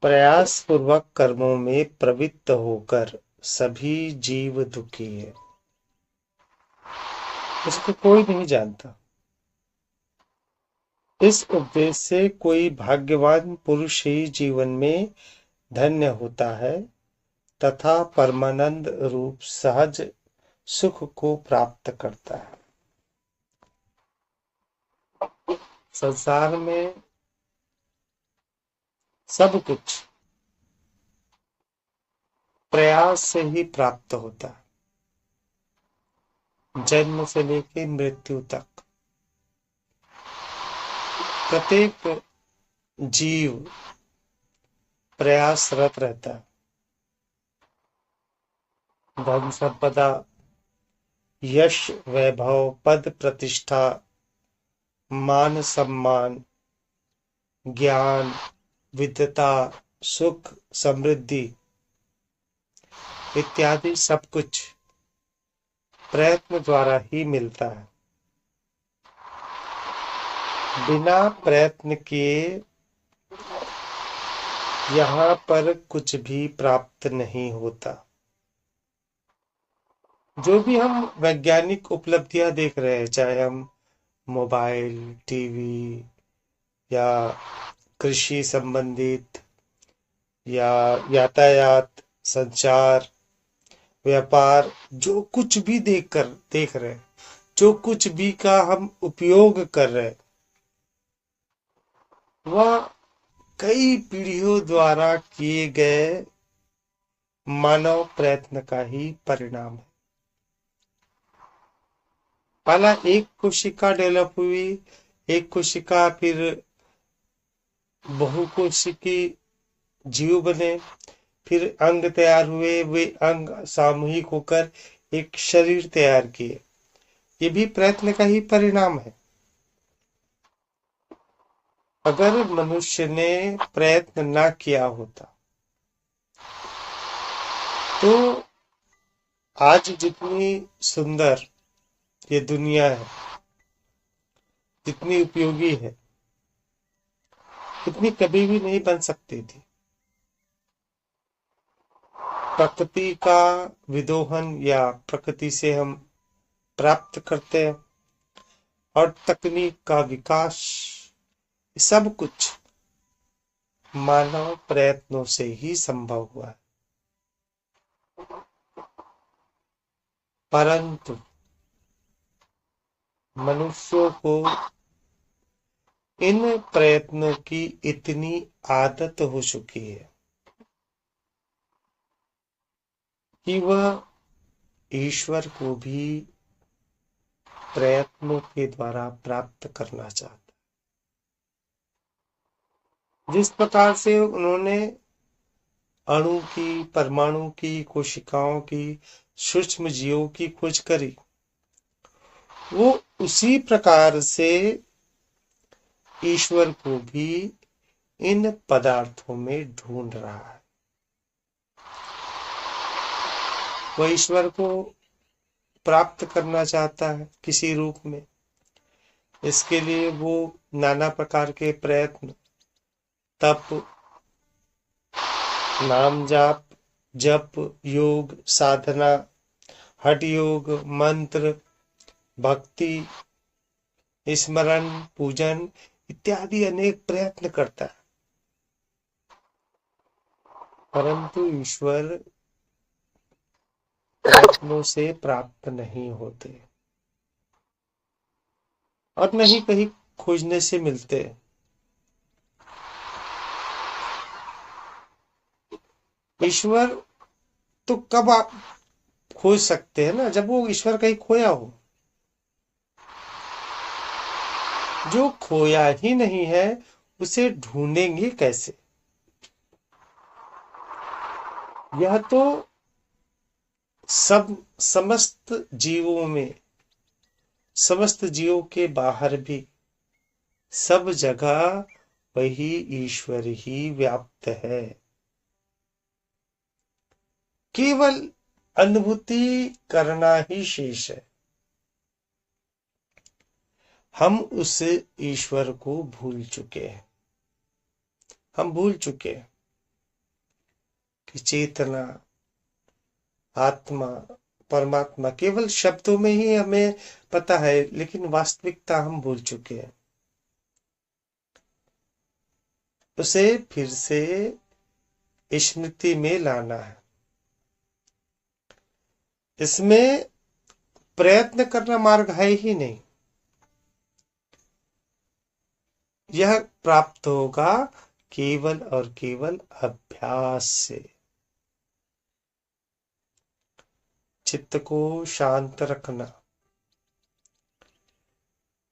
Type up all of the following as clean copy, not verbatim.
प्रयास पूर्वक कर्मों में प्रवृत्त होकर सभी जीव दुखी है। इसको कोई नहीं जानता। इस उपदेश से कोई भाग्यवान पुरुष ही जीवन में धन्य होता है तथा परमानंद रूप सहज सुख को प्राप्त करता है। संसार में सब कुछ प्रयास से ही प्राप्त होता है। जन्म से लेकर मृत्यु तक प्रत्येक जीव प्रयासरत रहता है। धन संपदा, यश, वैभव, पद प्रतिष्ठा, मान सम्मान, ज्ञान, विद्वता, सुख, समृद्धि इत्यादि सब कुछ प्रयत्न द्वारा ही मिलता है। बिना प्रयत्न किए यहाँ पर कुछ भी प्राप्त नहीं होता। जो भी हम वैज्ञानिक उपलब्धियां देख रहे हैं, चाहे हम मोबाइल, टीवी या कृषि संबंधित या यातायात, संचार, व्यापार, जो कुछ भी देख रहे हैं, जो कुछ भी का हम उपयोग कर रहे हैं, वह कई पीढ़ियों द्वारा किए गए मानव प्रयत्न का ही परिणाम है। पहला एक कोशिका डेवलप हुई, एक कोशिका फिर बहुकोशिकी जीव बने, फिर अंग तैयार हुए, वे अंग सामूहिक होकर एक शरीर तैयार किए। ये भी प्रयत्न का ही परिणाम है। अगर मनुष्य ने प्रयत्न ना किया होता तो आज जितनी सुंदर ये दुनिया है, जितनी उपयोगी है, इतनी कभी भी नहीं बन सकती थी। प्रकृति का विदोहन या प्रकृति से हम प्राप्त करते हैं और तकनीक का विकास, सब कुछ मानव प्रयत्नों से ही संभव हुआ है। परंतु मनुष्यों को इन प्रयत्नों की इतनी आदत हो चुकी है कि वह ईश्वर को भी प्रयत्नों के द्वारा प्राप्त करना चाहता है। जिस प्रकार से उन्होंने अणु की, परमाणु की, कोशिकाओं की, सूक्ष्म जीवों की खोज करी, वो उसी प्रकार से ईश्वर को भी इन पदार्थों में ढूंढ रहा है। वह ईश्वर को प्राप्त करना चाहता है किसी रूप में। इसके लिए वो नाना प्रकार के प्रयत्न, तप, नाम जाप, जप, योग, साधना, हठ योग, मंत्र, भक्ति, स्मरण, पूजन इत्यादि अनेक प्रयत्न करता है। परंतु ईश्वर प्रयत्नों से प्राप्त नहीं होते और नहीं कहीं खोजने से मिलते। ईश्वर तो कब आप खोज सकते हैं ना, जब वो ईश्वर कहीं खोया हो। जो खोया ही नहीं है उसे ढूंढेंगे कैसे? यह तो सब समस्त जीवों में, समस्त जीवों के बाहर भी सब जगह वही ईश्वर ही व्याप्त है। केवल अनुभूति करना ही शेष है। हम उस ईश्वर को भूल चुके हैं। हम भूल चुके हैं। कि चेतना, आत्मा, परमात्मा केवल शब्दों में ही हमें पता है, लेकिन वास्तविकता हम भूल चुके हैं। उसे फिर से स्मृति में लाना है। इसमें प्रयत्न करना मार्ग है ही नहीं। यह प्राप्त होगा केवल और केवल अभ्यास से। चित्त को शांत रखना,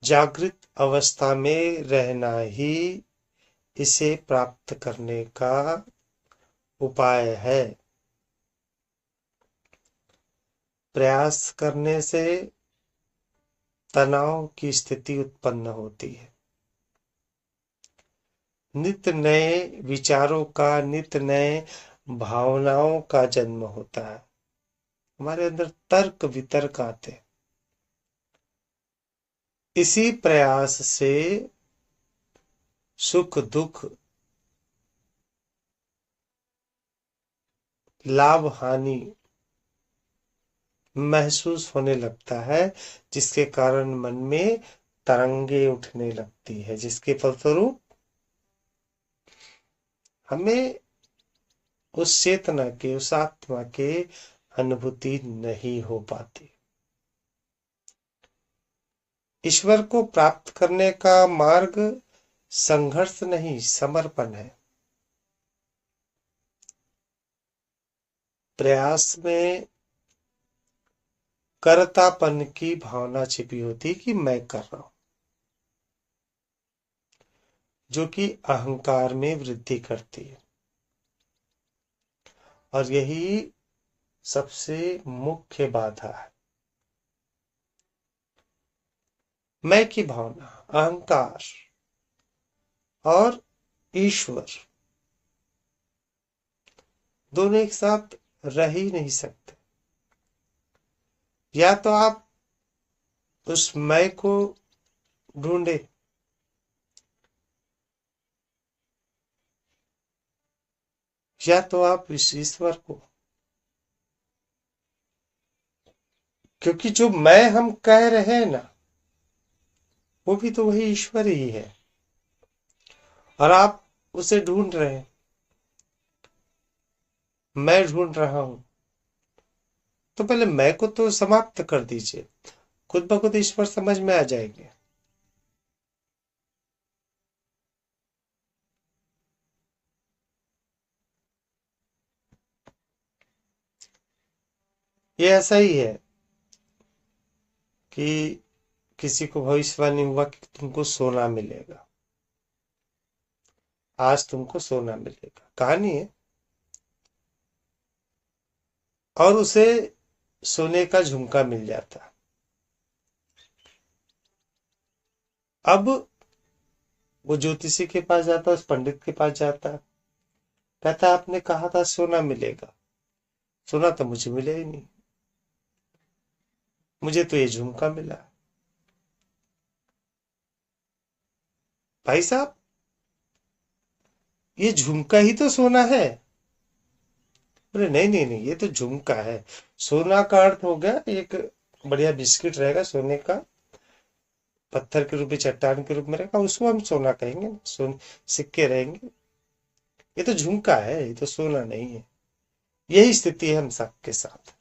जागृत अवस्था में रहना ही इसे प्राप्त करने का उपाय है। प्रयास करने से तनाव की स्थिति उत्पन्न होती है। नित्य नए विचारों का, नित्य नए भावनाओं का जन्म होता है। हमारे अंदर तर्क वितर्क आते हैं। इसी प्रयास से सुख दुख, लाभ हानि महसूस होने लगता है, जिसके कारण मन में तरंगे उठने लगती है, जिसके फलस्वरूप हमें उस चेतना के, उस आत्मा के अनुभूति नहीं हो पाती। ईश्वर को प्राप्त करने का मार्ग संघर्ष नहीं, समर्पण है। प्रयास में कर्तापन की भावना छिपी होती कि मैं कर रहा हूं, जो कि अहंकार में वृद्धि करती है। और यही सबसे मुख्य बाधा है। मैं की भावना, अहंकार और ईश्वर दोनों एक साथ रह ही नहीं सकते। या तो आप उस मैं को ढूंढे, या तो आप इस ईश्वर को। क्योंकि जो मैं हम कह रहे हैं ना, वो भी तो वही ईश्वर ही है, और आप उसे ढूंढ रहे हैं। मैं ढूंढ रहा हूं, तो पहले मैं को तो समाप्त कर दीजिए, खुद ब खुद ईश्वर समझ में आ जाएंगे। ये ऐसा ही है कि किसी को भविष्यवाणी हुआ कि तुमको सोना मिलेगा, आज तुमको सोना मिलेगा, कहानी है। और उसे सोने का झुमका मिल जाता। अब वो ज्योतिषी के पास जाता, उस पंडित के पास जाता, कहता आपने कहा था सोना मिलेगा, सोना तो मुझे मिले ही नहीं, मुझे तो ये झुमका मिला। भाई साहब, ये झुमका ही तो सोना है। बोले नहीं नहीं नहीं, ये तो झुमका है। सोना का अर्थ हो गया एक बढ़िया बिस्किट रहेगा सोने का, पत्थर के रूप में, चट्टान के रूप में रहेगा, उसको हम सोना कहेंगे, सिक्के रहेंगे। ये तो झुमका है, ये तो सोना नहीं है। यही स्थिति है हम सबके साथ।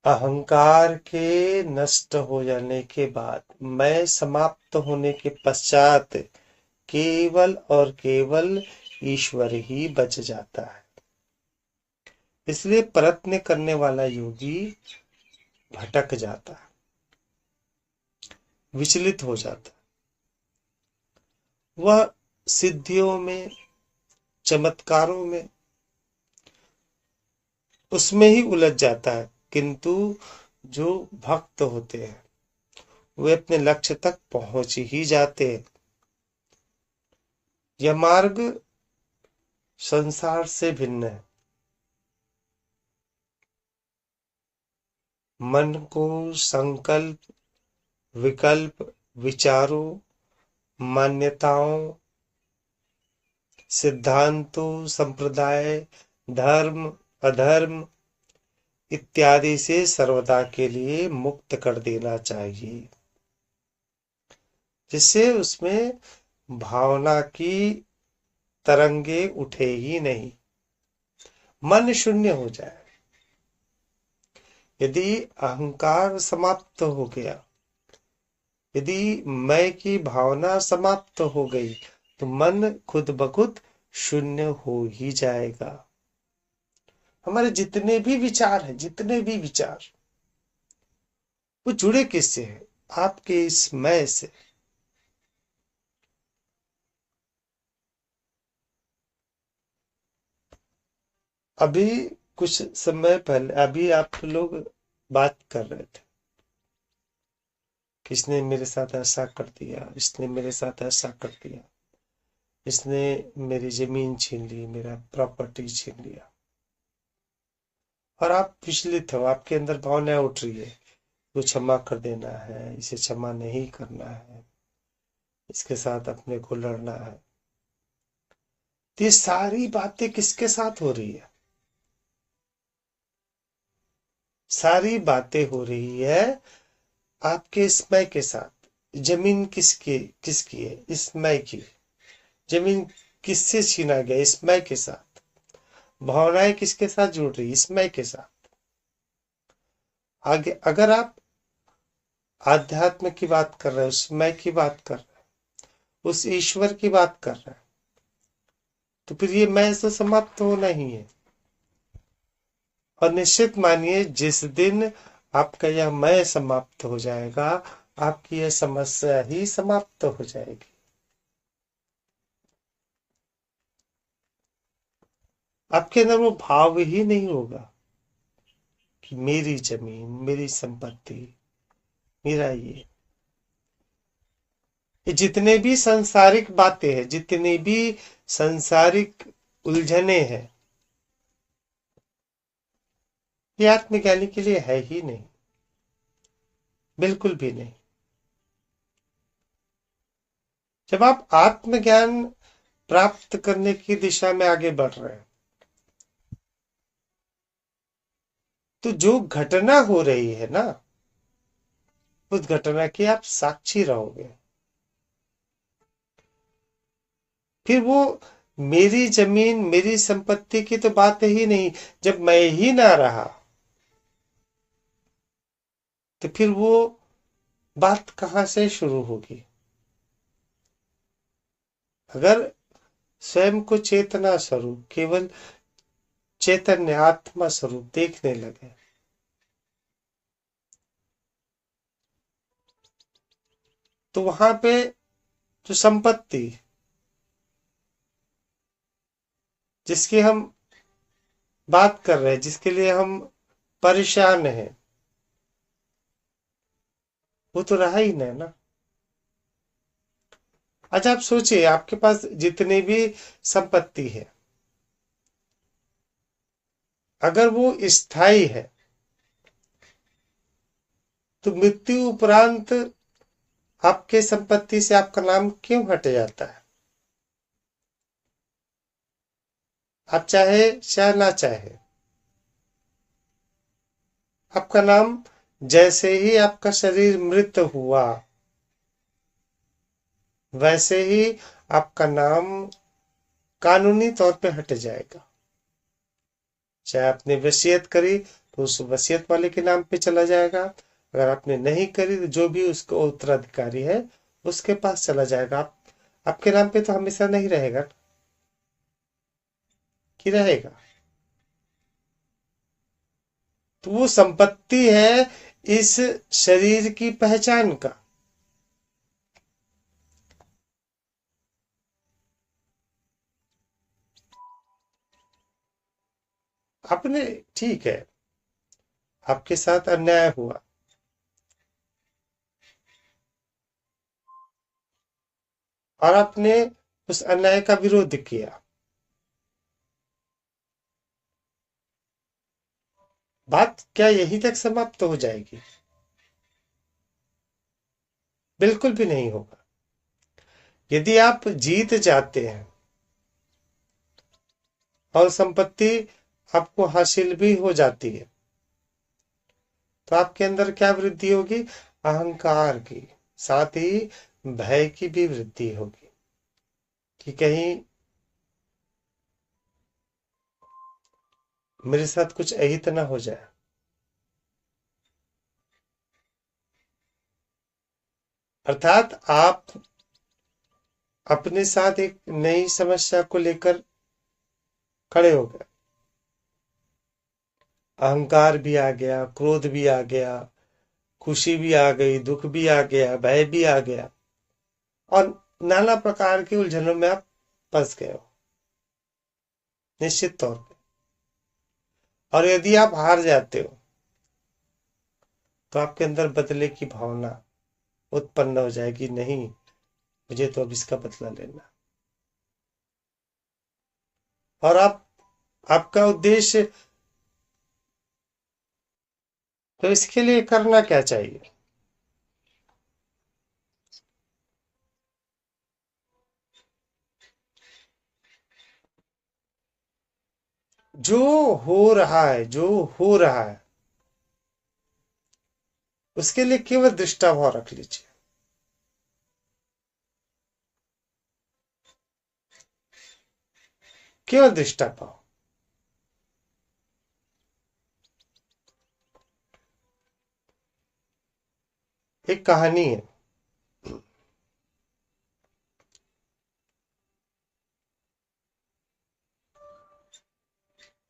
अहंकार के नष्ट हो जाने के बाद, मैं समाप्त होने के पश्चात केवल और केवल ईश्वर ही बच जाता है। इसलिए प्रयत्न करने वाला योगी भटक जाता है, विचलित हो जाता है। वह सिद्धियों में, चमत्कारों में, उसमें ही उलझ जाता है। किंतु जो भक्त होते हैं वे अपने लक्ष्य तक पहुंच ही जाते हैं। यह मार्ग संसार से भिन्न है। मन को संकल्प, विकल्प विचारों, मान्यताओं, सिद्धांतों, संप्रदाय, धर्म, अधर्म इत्यादि से सर्वदा के लिए मुक्त कर देना चाहिए, जिससे उसमें भावना की तरंगे उठे ही नहीं, मन शून्य हो जाए। यदि अहंकार समाप्त हो गया, यदि मैं की भावना समाप्त हो गई, तो मन खुद ब खुद शून्य हो ही जाएगा। हमारे जितने भी विचार हैं, जितने भी विचार, वो जुड़े किससे हैं? आपके इस मैं से। अभी कुछ समय पहले अभी आप लोग बात कर रहे थे, किसने मेरे साथ ऐसा कर दिया, इसने मेरे साथ ऐसा कर दिया, इसने मेरी जमीन छीन ली, मेरा प्रॉपर्टी छीन लिया, और आप विचलित हो, आपके अंदर भावना उठ रही है, वो क्षमा कर देना है, इसे क्षमा नहीं करना है, इसके साथ अपने को लड़ना है। तो ये सारी बातें किसके साथ हो रही है? सारी बातें हो रही है आपके स्मय के साथ। जमीन किसकी किसकी है? स्मय की। जमीन किससे छीना गया? स्मय के साथ। भावनाएं किसके साथ जुड़ रही? स्मय के साथ। आगे अगर आप आध्यात्म की बात कर रहे हो, स्मय की बात कर रहे हो, उस ईश्वर की बात कर रहे हो, तो फिर ये मैं तो समाप्त होना ही है। और निश्चित मानिए, जिस दिन आपका यह मैं समाप्त हो जाएगा, आपकी यह समस्या ही समाप्त हो जाएगी। आपके अंदर वो भाव ही नहीं होगा कि मेरी जमीन, मेरी संपत्ति, मेरा ये जितने भी सांसारिक बातें हैं, जितनी भी सांसारिक उलझने हैं, ये आत्मज्ञानी के लिए है ही नहीं, बिल्कुल भी नहीं। जब आप आत्मज्ञान प्राप्त करने की दिशा में आगे बढ़ रहे हैं, तो जो घटना हो रही है ना, उस घटना की आप साक्षी रहोगे। फिर वो मेरी जमीन, मेरी संपत्ति की तो बात ही नहीं। जब मैं ही ना रहा, तो फिर वो बात कहां से शुरू होगी? अगर स्वयं को चेतना स्वरूप, केवल चैतन्य आत्मा स्वरूप देखने लगे, तो वहां पे जो संपत्ति जिसकी हम बात कर रहे हैं, जिसके लिए हम परेशान हैं, वो तो रहा ही नहीं ना। अच्छा, आप सोचिए, आपके पास जितनी भी संपत्ति है, अगर वो स्थायी है, तो मृत्यु उपरांत आपके संपत्ति से आपका नाम क्यों हट जाता है? आप चाहे ना चाहे, आपका नाम, जैसे ही आपका शरीर मृत हुआ, वैसे ही आपका नाम कानूनी तौर पे हट जाएगा। चाहे आपने वसीयत करी, तो उस वसीयत वाले के नाम पे चला जाएगा। अगर आपने नहीं करी, तो जो भी उसका उत्तराधिकारी है, उसके पास चला जाएगा। आपके नाम पे तो हमेशा नहीं रहेगा, कि रहेगा? तो वो संपत्ति है इस शरीर की पहचान का। आपने, ठीक है, आपके साथ अन्याय हुआ, और आपने उस अन्याय का विरोध किया, बात क्या यहीं तक समाप्त हो जाएगी? बिल्कुल भी नहीं होगा। यदि आप जीत जाते हैं और संपत्ति आपको हासिल भी हो जाती है, तो आपके अंदर क्या वृद्धि होगी? अहंकार की, साथ ही भय की भी वृद्धि होगी कि कहीं मेरे साथ कुछ अहित ना हो जाए। अर्थात आप अपने साथ एक नई समस्या को लेकर खड़े हो गए। अहंकार भी आ गया, क्रोध भी आ गया, खुशी भी आ गई, दुख भी आ गया, भय भी आ गया, और नाना प्रकार की उलझनों में आप फंस गए हो, निश्चित तौर पे। और यदि आप हार जाते हो तो आपके अंदर बदले की भावना उत्पन्न हो जाएगी, नहीं, मुझे तो अब इसका बदला लेना। और आपका उद्देश्य, तो इसके लिए करना क्या चाहिए? जो हो रहा है, जो हो रहा है, उसके लिए केवल दृष्टा भाव रख लीजिए। केवल दृष्टा भाव। एक कहानी है।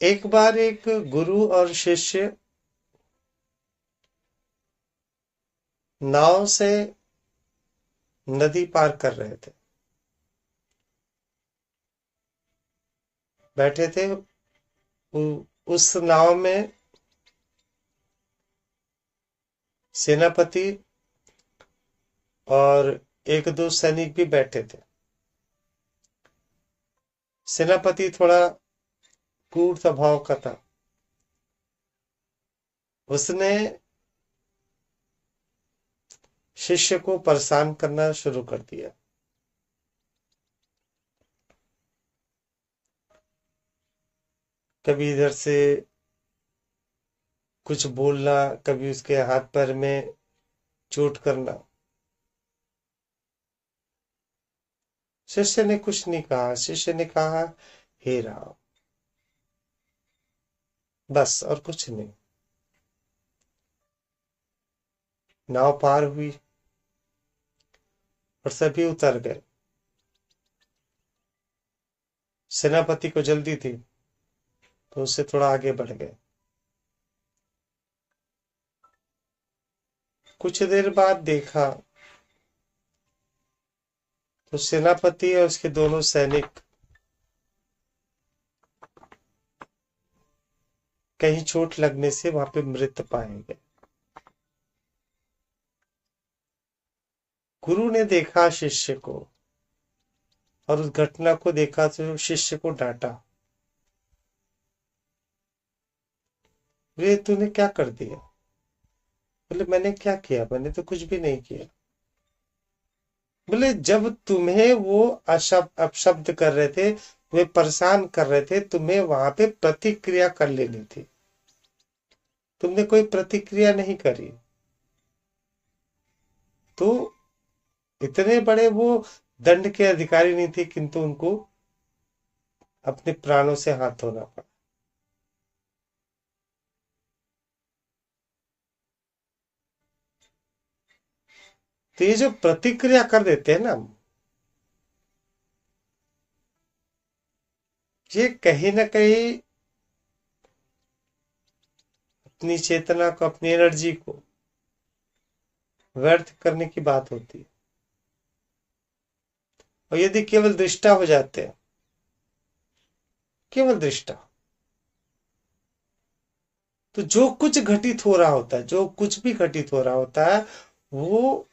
एक बार एक गुरु और शिष्य नाव से नदी पार कर रहे थे। बैठे थे उस नाव में सेनापति और एक दो सैनिक भी बैठे थे। सेनापति थोड़ा क्रूर स्वभाव का था। उसने शिष्य को परेशान करना शुरू कर दिया। कभी इधर से कुछ बोलना, कभी उसके हाथ पैर में चोट करना। शिष्य ने कुछ नहीं कहा। शिष्य ने कहा, हे राम, बस, और कुछ नहीं। नाव पार हुई और सभी उतर गए। सेनापति को जल्दी थी तो उससे थोड़ा आगे बढ़ गए। कुछ देर बाद देखा तो सेनापति और उसके दोनों सैनिक कहीं चोट लगने से वहां पे मृत पाए गए। गुरु ने देखा शिष्य को, और उस घटना को देखा तो शिष्य को डांटा। वे तूने क्या कर दिया? बोले, मैंने क्या किया? मैंने तो कुछ भी नहीं किया। बोले, जब तुम्हें वो अपशब्द कर रहे थे, वे परेशान कर रहे थे, तुम्हें वहां पे प्रतिक्रिया कर लेनी थी। तुमने कोई प्रतिक्रिया नहीं करी। तो इतने बड़े वो दंड के अधिकारी नहीं थे, किंतु उनको अपने प्राणों से हाथ धोना पड़ा। तो ये जो प्रतिक्रिया कर देते हैं ना, ये कहीं ना कहीं अपनी चेतना को, अपनी एनर्जी को व्यर्थ करने की बात होती है। और यदि केवल दृष्टा हो जाते हैं, केवल दृष्टा, तो जो कुछ घटित हो रहा होता है, जो कुछ भी घटित हो रहा होता है, वो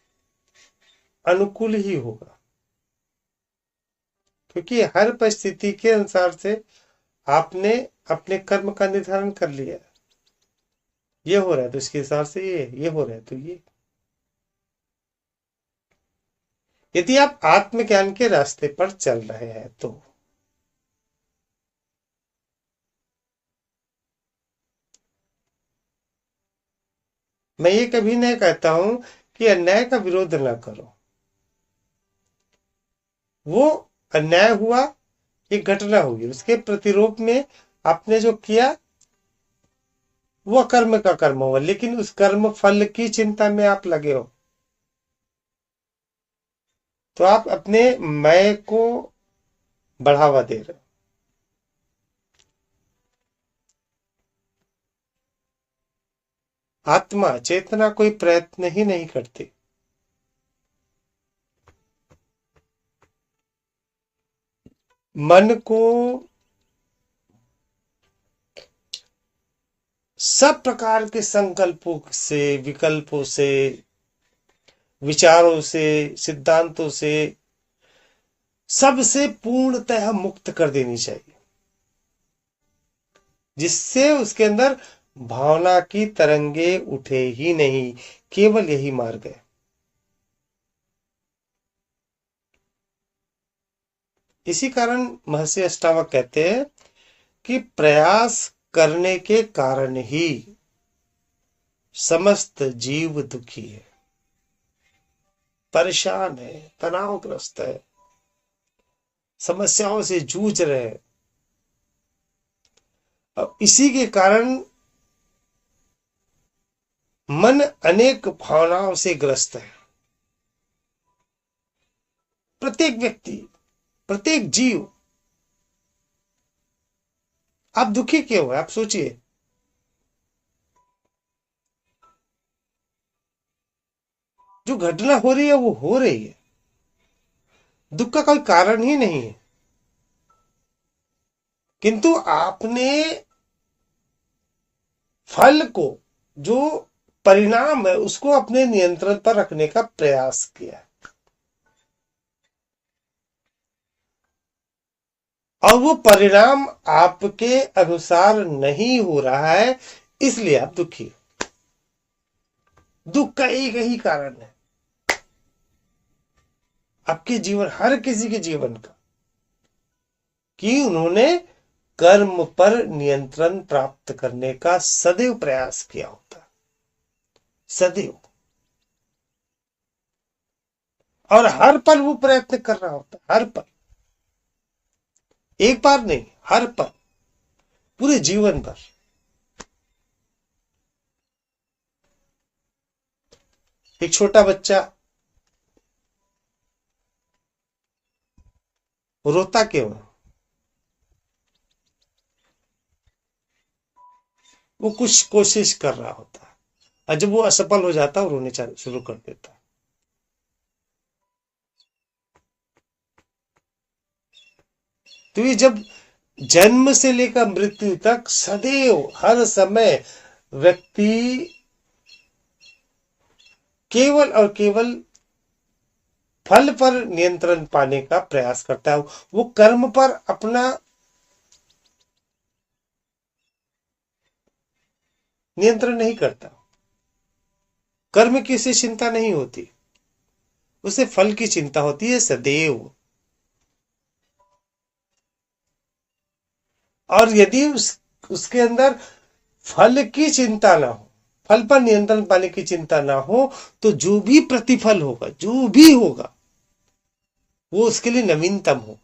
अनुकूल ही होगा। क्योंकि हर परिस्थिति के अनुसार से आपने अपने कर्म का निर्धारण कर लिया है। ये हो रहा है तो इसके हिसाब से ये हो रहा है तो ये। यदि आप आत्मज्ञान के रास्ते पर चल रहे हैं तो। मैं ये कभी नहीं कहता हूं कि अन्याय का विरोध ना करो। वो अन्याय हुआ, एक घटना हुई, उसके प्रतिरूप में आपने जो किया वो कर्म का कर्म हुआ, लेकिन उस कर्म फल की चिंता में आप लगे हो, तो आप अपने मैं को बढ़ावा दे रहे हो। आत्मा चेतना कोई प्रयत्न ही नहीं करती। मन को सब प्रकार के संकल्पों से, विकल्पों से, विचारों से, सिद्धांतों से, सबसे पूर्णतः मुक्त कर देनी चाहिए, जिससे उसके अंदर भावना की तरंगे उठे ही नहीं। केवल यही मार्ग है। इसी कारण महर्षि अष्टावक्र कहते हैं कि प्रयास करने के कारण ही समस्त जीव दुखी है, परेशान है, तनावग्रस्त है, समस्याओं से जूझ रहे हैं। अब इसी के कारण मन अनेक भावनाओं से ग्रस्त है। प्रत्येक व्यक्ति, प्रत्येक जीव। आप दुखी क्यों है? आप सोचिए। जो घटना हो रही है वो हो रही है, दुख का कोई कारण ही नहीं है, किंतु आपने फल को, जो परिणाम है, उसको अपने नियंत्रण पर रखने का प्रयास किया, और वो परिणाम आपके अनुसार नहीं हो रहा है, इसलिए आप दुखी। दुख का एक ही कारण है, आपके जीवन, हर किसी के जीवन का, कि उन्होंने कर्म पर नियंत्रण प्राप्त करने का सदैव प्रयास किया होता, सदैव। और हर पल वो प्रयत्न कर रहा होता, हर पल, एक बार नहीं, हर पल, पूरे जीवन भर। एक छोटा बच्चा रोता क्यों है? वो कुछ कोशिश कर रहा होता है, और जब वो असफल हो जाता है, वो रोने शुरू कर देता है। तो ये जब जन्म से लेकर मृत्यु तक सदैव, हर समय व्यक्ति केवल और केवल फल पर नियंत्रण पाने का प्रयास करता है, वो कर्म पर अपना नियंत्रण नहीं करता। कर्म की उसे चिंता नहीं होती, उसे फल की चिंता होती है सदैव। और यदि उसके अंदर फल की चिंता ना हो, फल पर नियंत्रण पाने की चिंता ना हो, तो जो भी प्रतिफल होगा, जो भी होगा, वो उसके लिए नवीनतम होगा।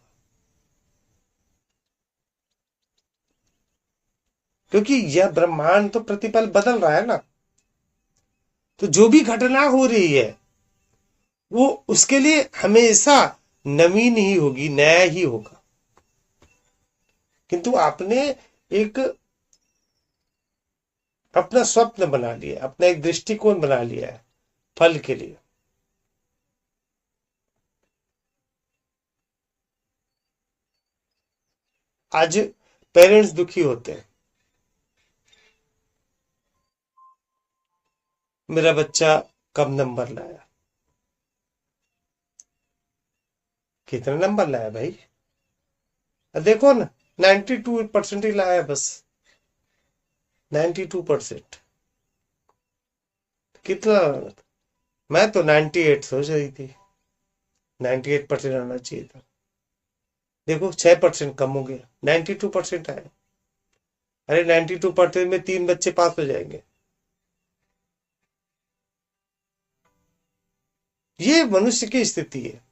क्योंकि यह ब्रह्मांड तो प्रतिपल बदल रहा है ना, तो जो भी घटना हो रही है वो उसके लिए हमेशा नवीन ही होगी, नया ही होगा। किंतु आपने एक अपना स्वप्न बना लिया, अपना एक दृष्टिकोण बना लिया है फल के लिए। आज पेरेंट्स दुखी होते हैं, मेरा बच्चा कम नंबर लाया। कितना नंबर लाया भाई? देखो ना, 92% ही लाया बस, 92%। कितना? मैं तो 98 सोच रही थी। 98% आना चाहिए था, देखो 6% कम हो गया, 92% आया। अरे 92% में 3 बच्चे पास हो जाएंगे। ये मनुष्य की स्थिति है।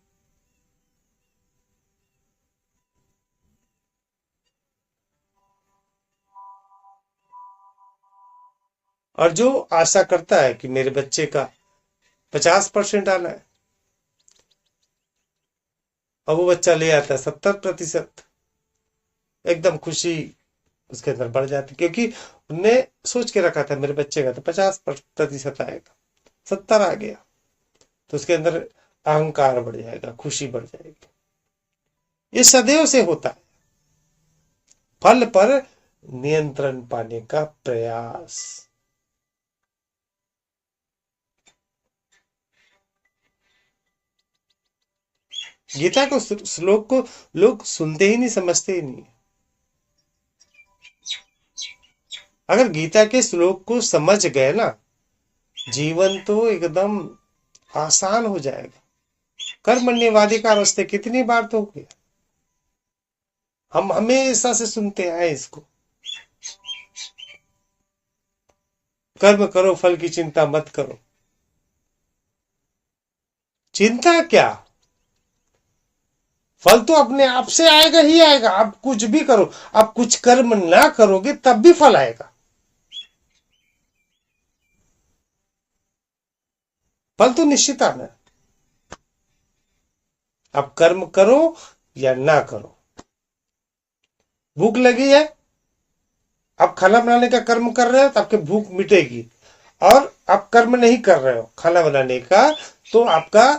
और जो आशा करता है कि मेरे बच्चे का 50% आना है, और वो बच्चा ले आता है 70%, एकदम खुशी उसके अंदर बढ़ जाती, क्योंकि उनने सोच के रखा था मेरे बच्चे का तो 50% आएगा, 70 आ गया, तो उसके अंदर अहंकार बढ़ जाएगा, खुशी बढ़ जाएगी। ये सदैव से होता है। फल पर नियंत्रण पाने का प्रयास। गीता को श्लोक को लोग सुनते ही नहीं, समझते ही नहीं। अगर गीता के श्लोक को समझ गए ना, जीवन तो एकदम आसान हो जाएगा। कर्मण्यवाधिकारस्ते कितनी बार तो हो गया, हम हमेशा से सुनते आए इसको। कर्म करो, फल की चिंता मत करो। चिंता क्या, फल तो अपने आप से आएगा ही आएगा। आप कुछ भी करो, आप कुछ कर्म ना करोगे तब भी फल आएगा। फल तो निश्चित आना है। आप कर्म करो या ना करो। भूख लगी है, आप खाना बनाने का कर्म कर रहे हो तो आपकी भूख मिटेगी। और आप कर्म नहीं कर रहे हो खाना बनाने का, तो आपका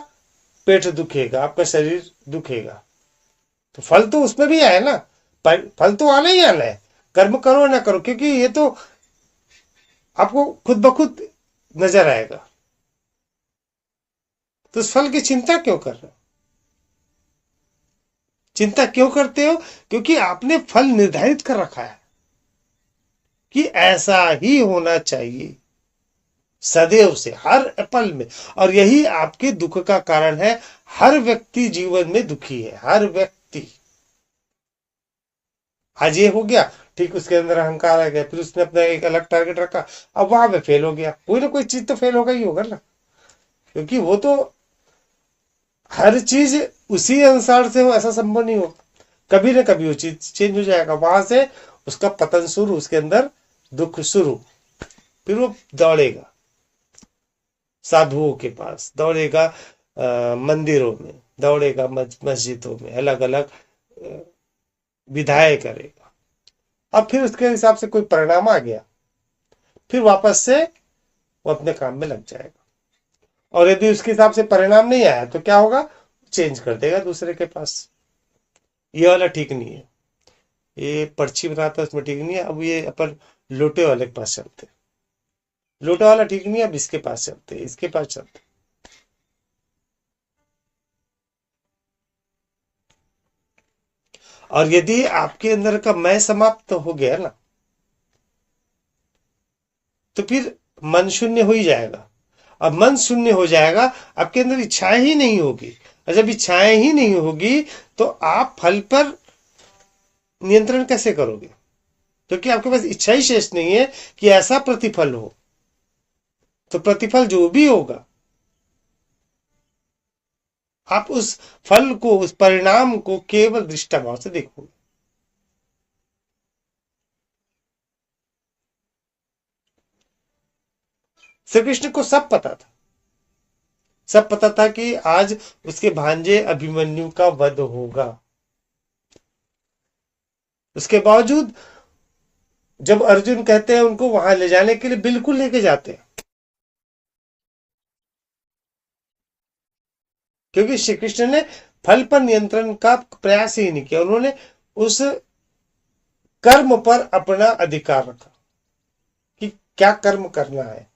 पेट दुखेगा, आपका शरीर दुखेगा। तो फल तो उसमें भी आए ना, फल तो आना ही आना है, कर्म करो ना करो, क्योंकि ये तो आपको खुद ब खुद नजर आएगा। तो उस फल की चिंता क्यों कर रहे हो? चिंता क्यों करते हो? क्योंकि आपने फल निर्धारित कर रखा है कि ऐसा ही होना चाहिए सदैव से, हर पल में। और यही आपके दुख का कारण है। हर व्यक्ति जीवन में दुखी है, हर व्यक्ति। आज ये हो गया, ठीक उसके अंदर अहंकार आ गया, फिर उसने अपना एक अलग टारगेट रखा, अब वहां पे फेल हो गया। कोई ना कोई चीज तो फेल होगा ही होगा ना, क्योंकि वो तो हर चीज उसी अनुसार से हो ऐसा संभव नहीं हो। कभी ना कभी वो चीज चेंज हो जाएगा, वहां से उसका पतन शुरू, उसके अंदर दुख शुरू। फिर वो दौड़ेगा साधुओं के पास, दौड़ेगा मंदिरों में, दौड़ेगा मस्जिदों में, अलग अलग विधाएं करेगा। अब फिर उसके हिसाब से कोई परिणाम आ गया, फिर वापस से वो अपने काम में लग जाएगा। और यदि उसके हिसाब से परिणाम नहीं आया तो क्या होगा, चेंज कर देगा दूसरे के पास। ये वाला ठीक नहीं है, ये पर्ची बनाता है उसमें ठीक नहीं है। अब ये अपन लोटे वाले के पास चलते, लोटे वाला ठीक नहीं है, अब इसके पास चलते, इसके पास चलते। और यदि आपके अंदर का मैं समाप्त हो गया ना, तो फिर मन शून्य हो ही जाएगा। अब मन शून्य हो जाएगा, आपके अंदर इच्छाएं ही नहीं होगी। और जब इच्छाएं ही नहीं होगी तो आप फल पर नियंत्रण कैसे करोगे? क्योंकि आपके पास इच्छा ही शेष नहीं है कि ऐसा प्रतिफल हो। तो प्रतिफल जो भी होगा, आप उस फल को, उस परिणाम को केवल दृष्टाभाव से देखोगे। श्री कृष्ण को सब पता था, सब पता था कि आज उसके भांजे अभिमन्यु का वध होगा। उसके बावजूद जब अर्जुन कहते हैं उनको वहां ले जाने के लिए, बिल्कुल लेके जाते हैं। क्योंकि श्री कृष्ण ने फल पर नियंत्रण का प्रयास ही नहीं किया, उन्होंने उस कर्म पर अपना अधिकार रखा कि क्या कर्म करना है।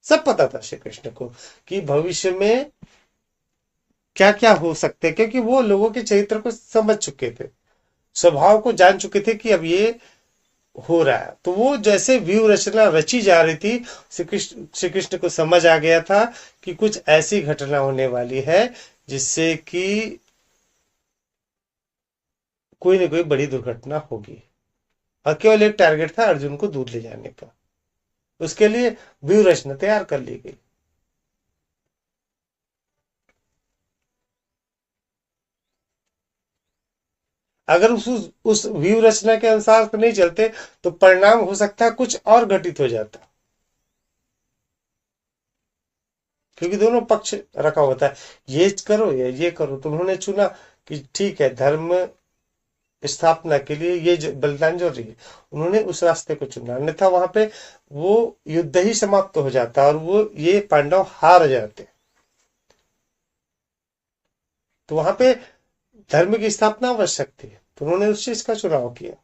सब पता था श्री कृष्ण को कि भविष्य में क्या क्या हो सकते हैं, क्योंकि वो लोगों के चरित्र को समझ चुके थे, स्वभाव को जान चुके थे कि अब ये हो रहा है। तो वो जैसे व्यू रचना रची जा रही थी, श्री कृष्ण को समझ आ गया था कि कुछ ऐसी घटना होने वाली है जिससे कि कोई न कोई बड़ी दुर्घटना होगी। और केवल एक टारगेट था, अर्जुन को दूर ले जाने का। उसके लिए व्यू रचना तैयार कर ली गई। अगर उस व्यू रचना के अनुसार से नहीं चलते तो परिणाम हो सकता है कुछ और घटित हो जाता, क्योंकि दोनों पक्ष रखा होता है, ये करो या ये करो। तो उन्होंने चुना कि ठीक है, धर्म स्थापना के लिए ये बलिदान जरूरी है। उन्होंने उस रास्ते को चुना, अन्यथा वहां पे वो युद्ध ही समाप्त हो जाता और वो ये पांडव हार जाते। तो वहां पे धर्म की स्थापना आवश्यक थी, तो उन्होंने उस चीज का चुनाव किया।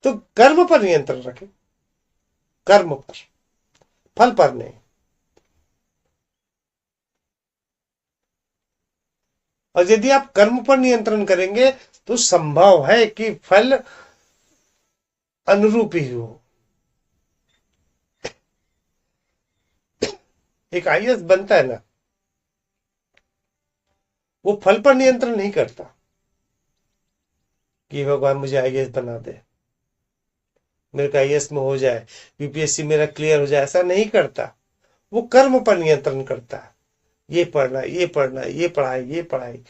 तो कर्म पर नियंत्रण रखे, कर्म पर, फल पर नहीं। और यदि आप कर्म पर नियंत्रण करेंगे तो संभव है कि फल अनुरूप ही हो। एक आईएएस बनता है ना, वो फल पर नियंत्रण नहीं करता कि भगवान मुझे आईएएस बना दे, मेरे को आईएएस में हो जाए, यूपीएससी मेरा क्लियर हो जाए, ऐसा नहीं करता। वो कर्म पर नियंत्रण करता है। ये पढ़ना, ये पढ़ना, ये पढ़ाई, ये पढ़ाई,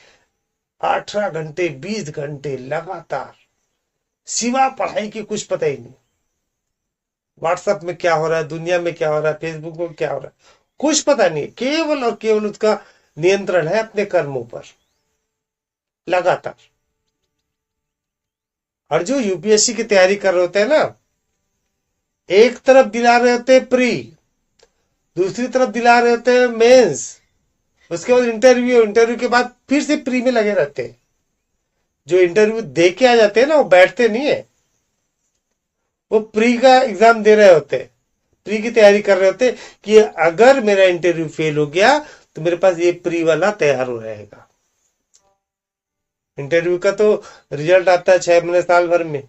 18 घंटे 20 घंटे लगातार, सिवा पढ़ाई की कुछ पता ही नहीं। व्हाट्सएप में क्या हो रहा है, दुनिया में क्या हो रहा है, फेसबुक में क्या हो रहा है, कुछ पता नहीं। केवल और केवल उसका नियंत्रण है अपने कर्मों पर, लगातार। और जो यूपीएससी की तैयारी कर रहे होते हैं ना, एक तरफ दिला रहे होते हैं प्री, दूसरी तरफ दिला रहे होते हैं मेंस, उसके बाद इंटरव्यू, इंटरव्यू के बाद फिर से प्री में लगे रहते हैं। जो इंटरव्यू दे के आ जाते हैं ना, वो बैठते नहीं है, वो प्री का एग्जाम दे रहे होते हैं, प्री की तैयारी कर रहे होते कि अगर मेरा इंटरव्यू फेल हो गया तो मेरे पास ये प्री वाला तैयार हो रहेगा। इंटरव्यू का तो रिजल्ट आता है 6 महीने साल भर में,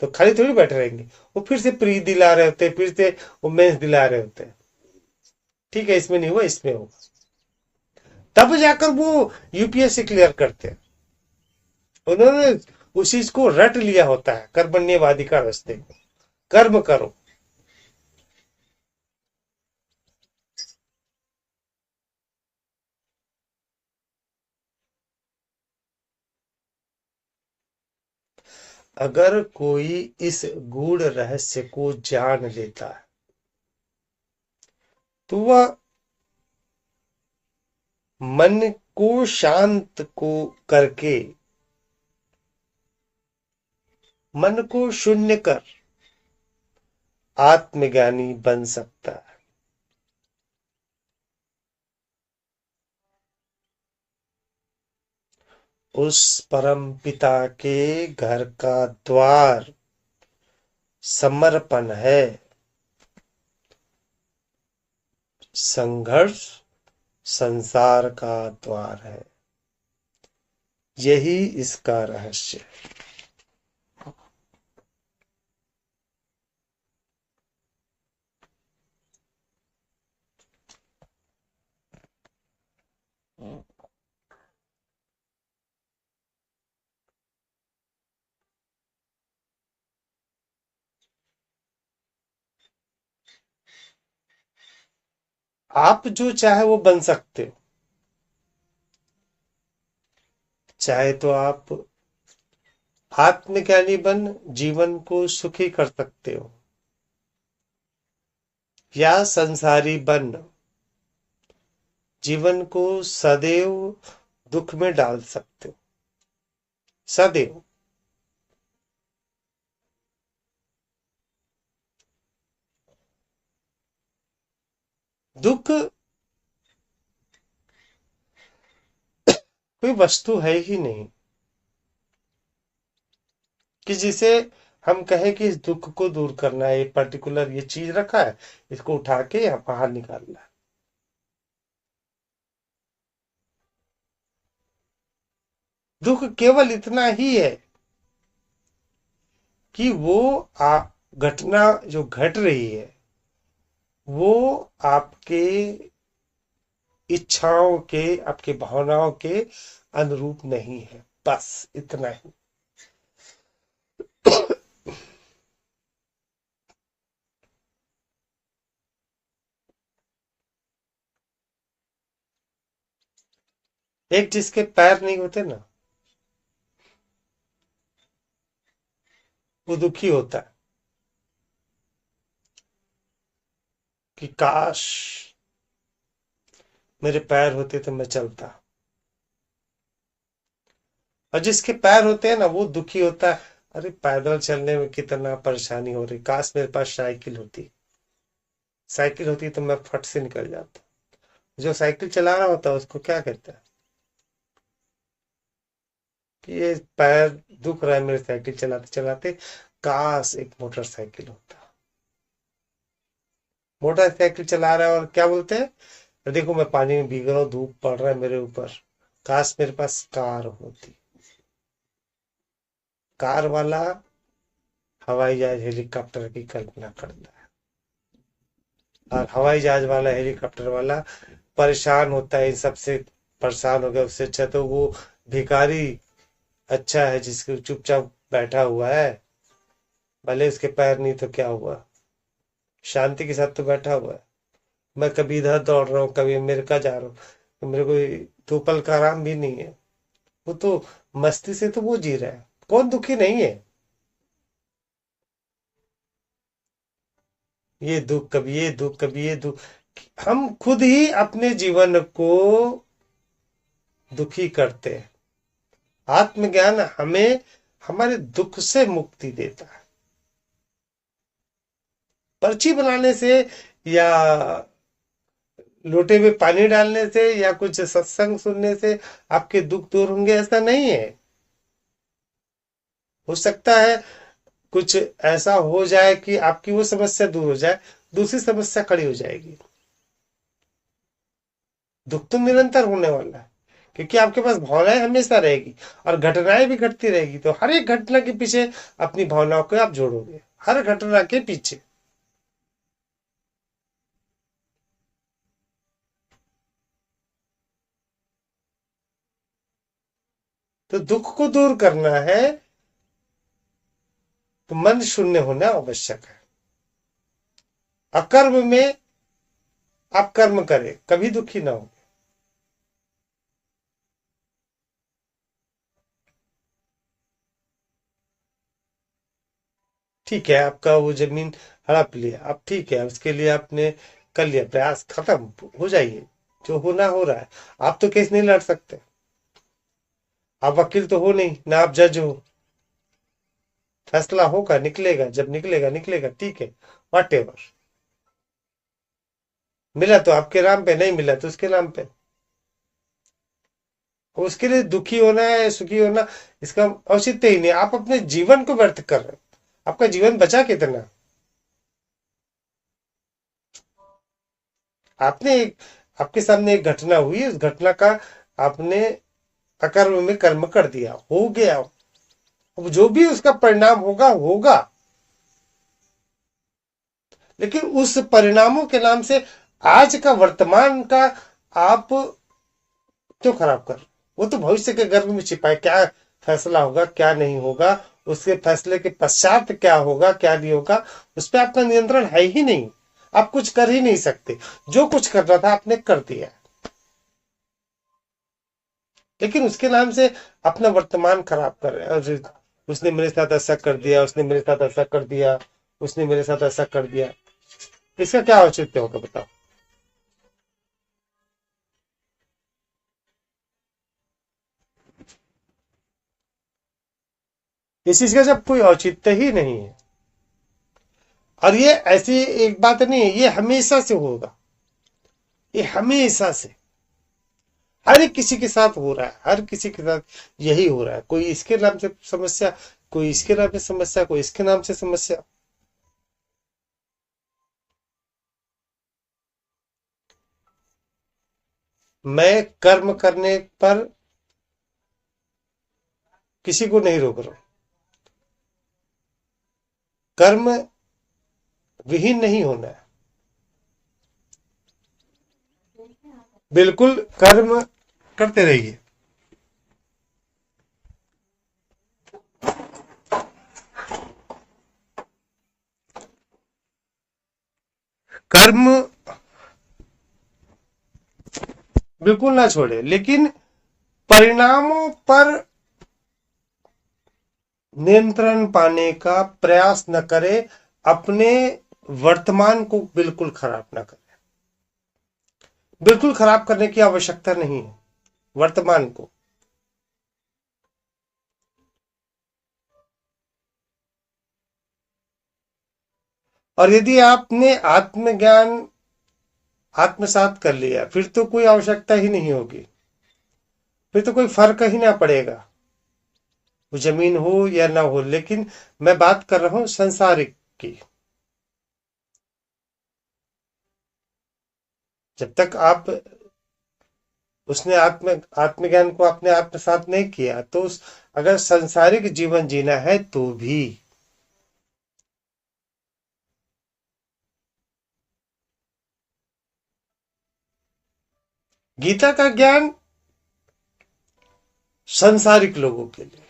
तो खाली थोड़ी बैठे रहेंगे। वो फिर से प्री दिला रहे होते, फिर से वो मेंस दिला रहे होते। ठीक है, इसमें नहीं हुआ, इसमें होगा, तब जाकर वो यूपीएससी क्लियर करते हैं। उन्होंने उस चीज को रट लिया होता है, कर्मण्यवादी का रास्ते को, कर्म करो। अगर कोई इस गूढ़ रहस्य को जान लेता है तो वह मन को शांत को करके, मन को शून्य कर आत्मज्ञानी बन सकता है। उस परम पिता के घर का द्वार समर्पण है, संघर्ष संसार का द्वार है। यही इसका रहस्य है। आप जो चाहे वो बन सकते हो। चाहे तो आप आत्मज्ञानी बन जीवन को सुखी कर सकते हो, या संसारी बन जीवन को सदैव दुख में डाल सकते हो, सदैव। दुख कोई वस्तु है ही नहीं कि जिसे हम कहें कि इस दुख को दूर करना है, एक पर्टिकुलर ये चीज रखा है, इसको उठा के यहाँ बाहर निकालना है। दुख केवल इतना ही है कि वो घटना जो घट रही है वो आपके इच्छाओं के, आपके भावनाओं के अनुरूप नहीं है, बस इतना ही। एक जिसके पैर नहीं होते ना, वो दुखी होता है कि काश मेरे पैर होते तो मैं चलता। और जिसके पैर होते हैं ना वो दुखी होता है, अरे पैदल चलने में कितना परेशानी हो रही, काश मेरे पास साइकिल होती। साइकिल होती तो मैं फट से निकल जाता। जो साइकिल चला रहा होता है उसको क्या कहता है कि ये पैर दुख रहा है मेरे साइकिल चलाते चलाते, काश एक मोटरसाइकिल होता। मोटरसाइकिल चला रहा है और क्या बोलते हैं, देखो मैं पानी में भीग रहा हूँ, धूप पड़ रहा है मेरे ऊपर, काश मेरे पास कार होती। कार वाला हवाई जहाज हेलीकॉप्टर की कल्पना करता है, और हवाई जहाज वाला हेलीकॉप्टर वाला परेशान होता है इन सबसे। परेशान हो गया, उससे अच्छा तो वो भिखारी अच्छा है जिसको चुपचाप बैठा हुआ है, भले उसके पैर नहीं तो क्या हुआ, शांति के साथ तो बैठा हुआ है। मैं कभी इधर दौड़ रहा हूँ, कभी अमेरिका जा रहा हूँ, तो मेरे को दो पल का आराम भी नहीं है। वो तो मस्ती से तो वो जी रहा है, कौन दुखी नहीं है। ये दुख कभी ये दुख कभी ये दुख, हम खुद ही अपने जीवन को दुखी करते हैं। आत्मज्ञान हमें हमारे दुख से मुक्ति देता है। पर्ची बनाने से या लोटे में पानी डालने से या कुछ सत्संग सुनने से आपके दुख दूर होंगे ऐसा नहीं है। हो सकता है कुछ ऐसा हो जाए कि आपकी वो समस्या दूर हो जाए, दूसरी समस्या खड़ी हो जाएगी। दुख तो निरंतर होने वाला है, क्योंकि आपके पास भावनाएं हमेशा रहेगी और घटनाएं भी घटती रहेगी। तो हर एक घटना के पीछे अपनी भावनाओं को आप जोड़ोगे, हर घटना के पीछे। तो दुख को दूर करना है तो मन शून्य होना आवश्यक है। अकर्म में आप कर्म करें, कभी दुखी ना हो। ठीक है, आपका वो जमीन हड़प लिया, अब ठीक है, उसके लिए आपने कर लिया प्रयास, खत्म हो जाइए। जो होना हो रहा है। आप तो केस नहीं लड़ सकते, आप वकील तो हो नहीं ना, आप जज हो। फैसला होगा, निकलेगा, जब निकलेगा निकलेगा, ठीक है। वॉट एवर, मिला तो आपके नाम पे, नहीं मिला तो उसके नाम पे। उसके लिए दुखी होना है सुखी होना, इसका औचित्य ही नहीं। आप अपने जीवन को व्यर्थ कर रहे हो। आपका जीवन बचा कितना। आपने एक, आपके सामने एक घटना हुई, उस घटना का आपने अकर्म में कर्म कर दिया, हो गया। अब जो भी उसका परिणाम होगा होगा, लेकिन उस परिणामों के नाम से आज का वर्तमान का आप क्यों खराब कर रहे हो? वो तो भविष्य के गर्भ में छिपा है, क्या फैसला होगा क्या नहीं होगा, उसके फैसले के पश्चात क्या होगा क्या नहीं होगा, उस पर आपका नियंत्रण है ही नहीं। आप कुछ कर ही नहीं सकते। जो कुछ करना था आपने कर दिया, लेकिन उसके नाम से अपना वर्तमान खराब कर रहे हैं। और उसने मेरे साथ ऐसा कर दिया, उसने मेरे साथ ऐसा कर दिया, उसने मेरे साथ ऐसा कर दिया, इसका क्या औचित्य होगा बताओ। इस चीज का जब कोई औचित्य ही नहीं है, और ये ऐसी एक बात नहीं है, ये हमेशा से होगा, ये हमेशा से हर एक किसी के साथ हो रहा है, हर किसी के साथ यही हो रहा है। कोई इसके नाम से समस्या, कोई इसके नाम से समस्या, कोई इसके नाम से समस्या। मैं कर्म करने पर किसी को नहीं रोक रहा हूं। कर्म विहीन नहीं होना है, बिल्कुल कर्म करते रहिए। कर्म बिल्कुल ना छोड़े, लेकिन परिणामों पर नियंत्रण पाने का प्रयास न करे। अपने वर्तमान को बिल्कुल खराब ना करे, बिल्कुल खराब करने की आवश्यकता नहीं है वर्तमान को। और यदि आपने आत्मज्ञान आत्मसात कर लिया, फिर तो कोई आवश्यकता ही नहीं होगी, फिर तो कोई फर्क ही ना पड़ेगा, वो जमीन हो या ना हो। लेकिन मैं बात कर रहा हूं संसारिक की। जब तक आप उसने आत्मज्ञान को आपने आत्मसात नहीं किया, तो अगर संसारिक जीवन जीना है तो भी गीता का ज्ञान संसारिक लोगों के लिए,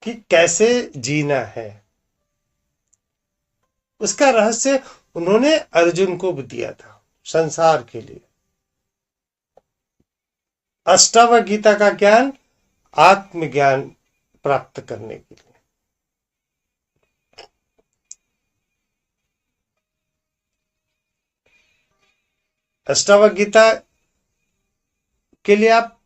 कि कैसे जीना है, उसका रहस्य उन्होंने अर्जुन को भी दिया था संसार के लिए। अष्टावक्र गीता का ज्ञान आत्मज्ञान प्राप्त करने के लिए। अष्टावक्र गीता के लिए आप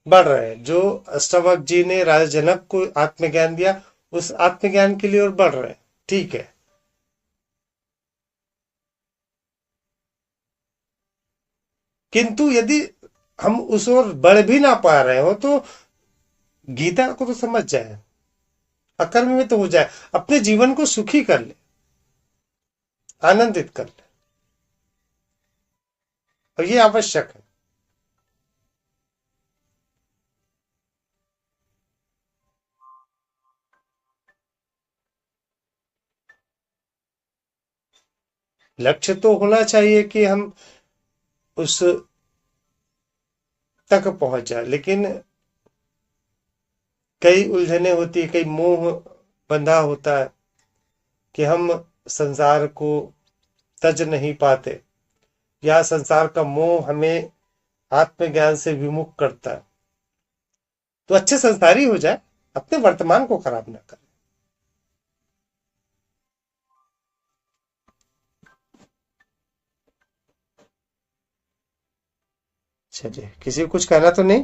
बढ़ रहे हैं। जो अष्टावक्र जी ने राजा जनक को आत्मज्ञान दिया, उस आत्मज्ञान के लिए और बढ़ रहे हैं, ठीक है। किंतु यदि हम उस ओर बढ़ भी ना पा रहे हो, तो गीता को तो समझ जाए, अकर्म में तो हो जाए, अपने जीवन को सुखी कर ले, आनंदित कर ले, और ये आवश्यक है। लक्ष्य तो होना चाहिए कि हम उस तक पहुंच जाए, लेकिन कई उलझने होती है, कई मोह बंधा होता है कि हम संसार को तज नहीं पाते, या संसार का मोह हमें आत्मज्ञान से विमुख करता है। तो अच्छे संसारी हो जाए, अपने वर्तमान को खराब ना करें। चलिए, किसी को कुछ कहना तो नहीं?